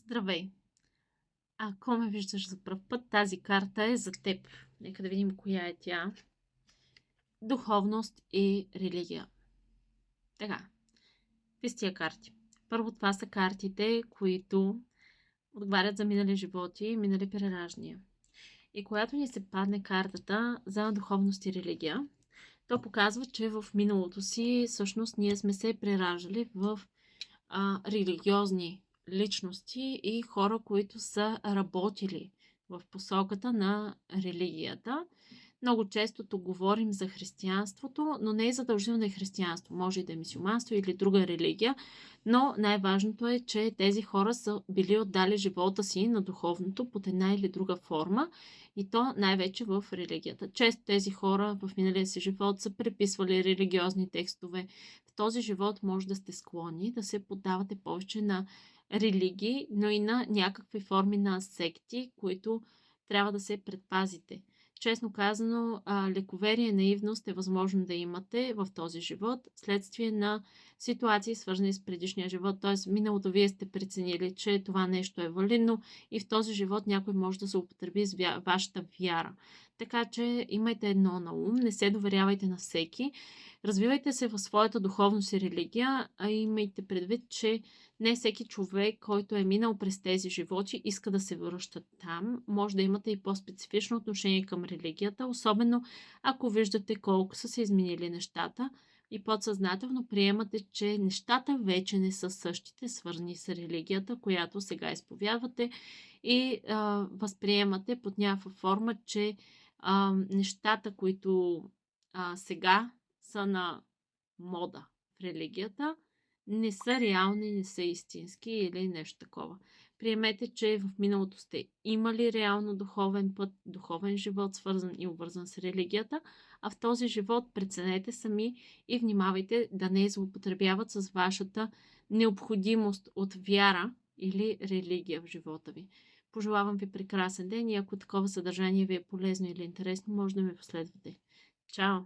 Здравей! Ако ме виждаш за пръв път, тази карта е за теб. Нека да видим коя е тя. Духовност и религия. Така, какви тия карти? Първо, това са картите, които отговарят за минали животи и минали прераждания. И когато ни се падне картата за духовност и религия, то показва, че в миналото си всъщност ние сме се прераждали в религиозни личности и хора, които са работили в посоката на религията. Много често тук говорим за християнството, но не е задължително да е християнство. Може и да е мюсюлманство или друга религия, но най-важното е, че тези хора са били отдали живота си на духовното под една или друга форма и то най-вече в религията. Често тези хора в миналия си живот са преписвали религиозни текстове. В този живот може да сте склонни да се поддавате повече на религии, но и на някакви форми на секти, които трябва да се предпазите. Честно казано, лековерие и наивност е възможно да имате в този живот, вследствие на ситуации, свързани с предишния живот. Т.е. миналото вие сте преценили, че това нещо е валидно и в този живот някой може да се употреби с вашата вяра. Така че имайте едно на ум, не се доверявайте на всеки. Развивайте се в своята духовност и религия, а имайте предвид, че не всеки човек, който е минал през тези животи, иска да се връща там. Може да имате и по-специфично отношение към религията, особено ако виждате колко са се изменили нещата и подсъзнателно приемате, че нещата вече не са същите, свързани с религията, която сега изповядвате и възприемате под някаква форма, че нещата, които сега са на мода в религията, не са реални, не са истински или нещо такова. Приемете, че в миналото сте имали реално духовен път, духовен живот, свързан и обвързан с религията, а в този живот преценете сами и внимавайте да не злоупотребяват с вашата необходимост от вяра или религия в живота ви. Пожелавам ви прекрасен ден и ако такова съдържание ви е полезно или интересно, може да ме последвате. Чао!